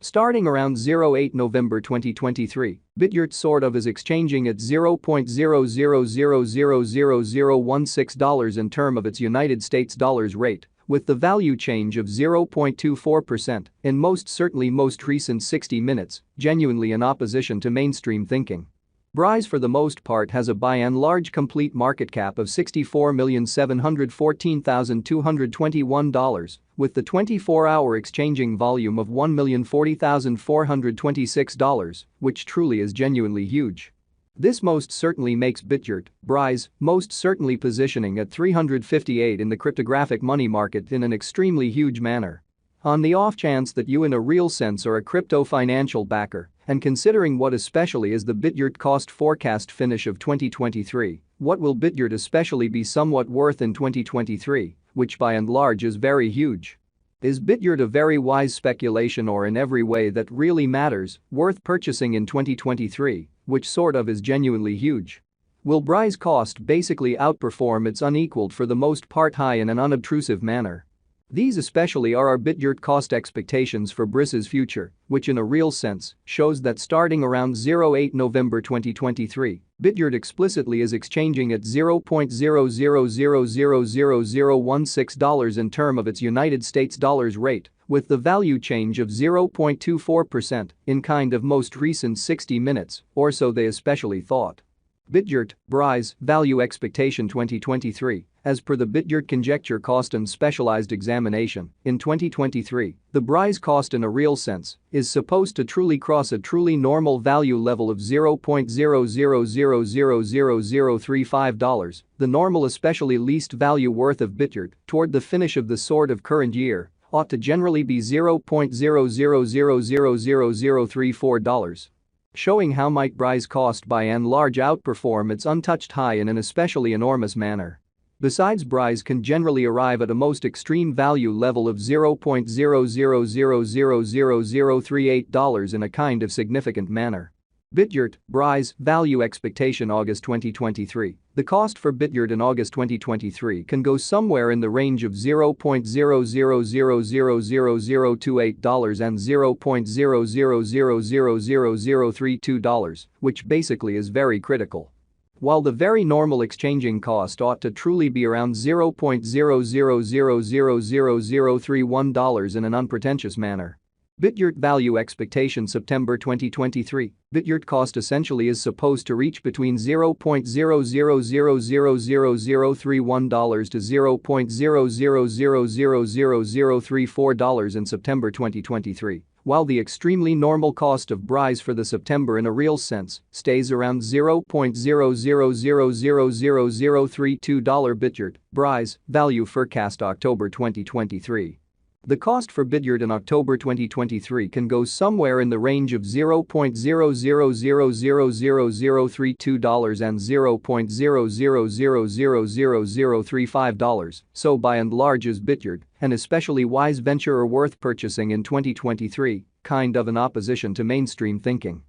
Starting around 08 November 2023, Bitgert sort of is exchanging at $0.00000016 in term of its United States dollars rate, with the value change of 0.24% in most recent 60 minutes, genuinely in opposition to mainstream thinking. Brise for the most part has a by and large complete market cap of $64,714,221, with the 24-hour exchanging volume of $1,040,426, which truly is genuinely huge. This most certainly makes Bitgert, Brise, most certainly positioning at 358 in the cryptographic money market in an extremely huge manner. On the off chance that you in a real sense are a crypto financial backer, and considering what especially is the Bitgert cost forecast finish of 2023, what will Bitgert especially be somewhat worth in 2023, which by and large is very huge? Is Bitgert a very wise speculation or in every way that really matters, worth purchasing in 2023, which sort of is genuinely huge? Will Brise cost basically outperform its unequaled for the most part high in an unobtrusive manner? These especially are our Bitgert cost expectations for Brise's future, which in a real sense shows that starting around 08 November 2023, Bitgert explicitly is exchanging at $0.00000016 in term of its United States dollars rate, with the value change of 0.24% in kind of most recent 60 minutes, or so they especially thought. Bitgert, Brise, Value Expectation 2023. As per the Bitgert Conjecture Cost and Specialized Examination, in 2023, the Brise cost in a real sense is supposed to truly cross a truly normal value level of $0.00000035, the normal especially least value worth of Bitgert, toward the finish of the sort of current year, ought to generally be $0.00000034. Showing how might Brise cost by and large outperform its untouched high in an especially enormous manner. Besides, Brise can generally arrive at a most extreme value level of $0.00000038 in a kind of significant manner. Bitgert, Brise, Value Expectation August 2023. The cost for Bitgert in August 2023 can go somewhere in the range of $0.00000028 and $0.00000032, which basically is very critical. While the very normal exchanging cost ought to truly be around $0.00000031 in an unpretentious manner. Bitgert Value Expectation September 2023. Bitgert cost essentially is supposed to reach between $0.00000031 to $0.00000034 in September 2023, while the extremely normal cost of Brise for the September in a real sense stays around $0.00000032. Bitgert, Brise, Value Forecast October 2023. The cost for Bitgert in October 2023 can go somewhere in the range of $0.00000032 and $0.00000035, so by and large is Bitgert an especially wise venture or worth purchasing in 2023, kind of in opposition to mainstream thinking.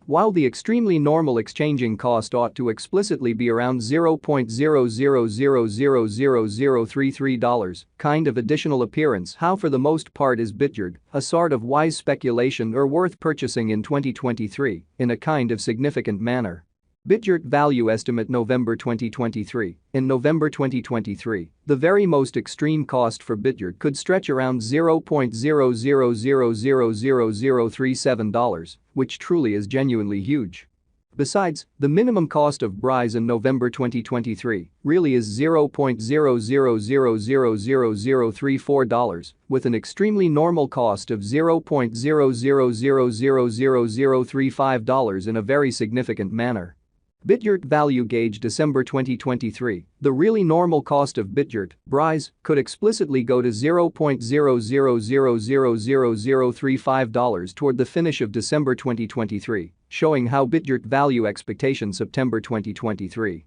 While the extremely normal exchanging cost ought to explicitly be around $0.00000033, kind of additional appearance how for the most part is Bitgert a sort of wise speculation or worth purchasing in 2023 in a kind of significant manner. Bitgert Value Estimate November 2023. In November 2023, the very most extreme cost for Bitgert could stretch around $0.00000037, which truly is genuinely huge. Besides, the minimum cost of Brise in November 2023 really is $0.00000034, with an extremely normal cost of $0.00000035 in a very significant manner. Bitgert Value Gauge December 2023. The really normal cost of Bitgert, Brise, could explicitly go to $0.00000035 toward the finish of December 2023, showing how Bitgert Value Expectation September 2023.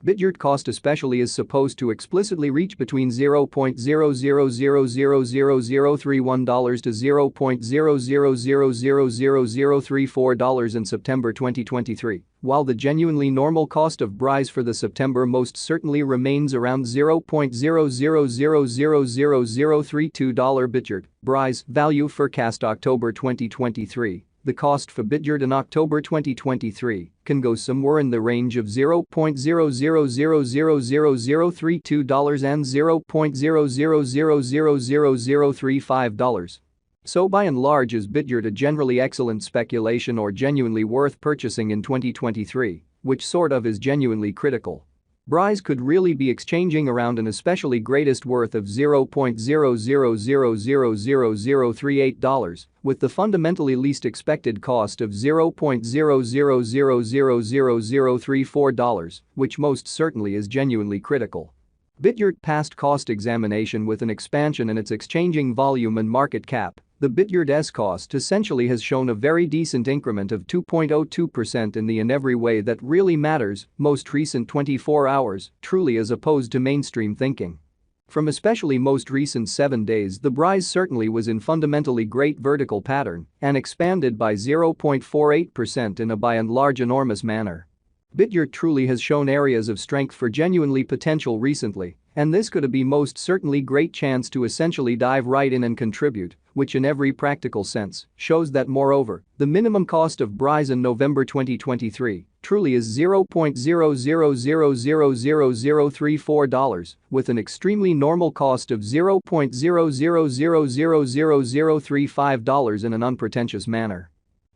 Bitgert cost especially is supposed to explicitly reach between $0.0000031 to $0.0000034 in September 2023, while the genuinely normal cost of Brise for the September most certainly remains around $0.0000032. Bitgert, Brise, value forecast October 2023. The cost for Bitgert in October 2023 can go somewhere in the range of $0.0000032 and $0.0000035. So by and large, is Bitgert a generally excellent speculation or genuinely worth purchasing in 2023, which sort of is genuinely critical. Brise could really be exchanging around an especially greatest worth of $0.0000038, with the fundamentally least expected cost of $0.0000034, which most certainly is genuinely critical. Bitgert passed cost examination with an expansion in its exchanging volume and market cap. The Bitgert's cost essentially has shown a very decent increment of 2.02% in every way that really matters, most recent 24 hours, truly, as opposed to mainstream thinking. From especially most recent 7 days, the Brise certainly was in fundamentally great vertical pattern and expanded by 0.48% in a by and large enormous manner. Bitgert truly has shown areas of strength for genuinely potential recently, and this could be most certainly great chance to essentially dive right in and contribute, which in every practical sense shows that moreover, the minimum cost of Brise in November 2023 truly is $0.0000034, with an extremely normal cost of $0.0000035 in an unpretentious manner.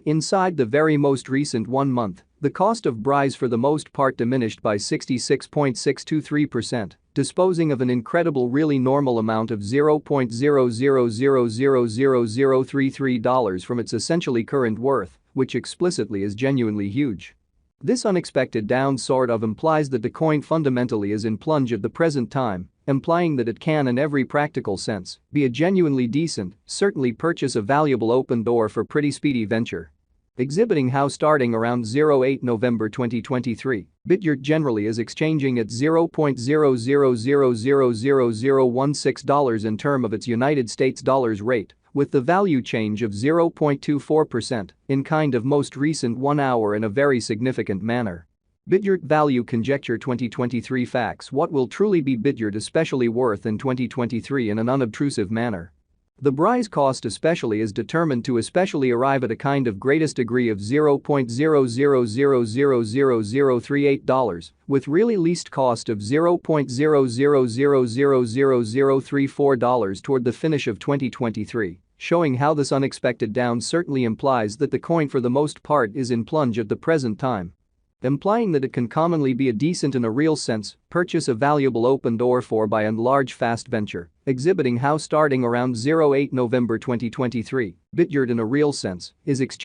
Inside the very most recent 1 month, the cost of Brise for the most part diminished by 66.623%, disposing of an incredible really normal amount of $0.0000033 from its essentially current worth, which explicitly is genuinely huge. This unexpected down sort of implies that the coin fundamentally is in plunge at the present time, implying that it can in every practical sense be a genuinely decent, certainly purchase a valuable open door for pretty speedy venture. Exhibiting how starting around 08 November 2023, Bitgert generally is exchanging at $0.0000016 in term of its United States dollars rate, with the value change of 0.24% in kind of most recent 1 hour in a very significant manner. Bitgert value conjecture 2023 facts. What will truly be Bitgert especially worth in 2023 in an unobtrusive manner? The Brise cost especially is determined to especially arrive at a kind of greatest degree of $0.0000038, with really least cost of $0.0000034 toward the finish of 2023, showing how this unexpected down certainly implies that the coin for the most part is in plunge at the present time, implying that it can commonly be a decent in a real sense purchase a valuable open door for by and large fast venture, exhibiting how starting around 08 November 2023, Bitgert in a real sense is exchanging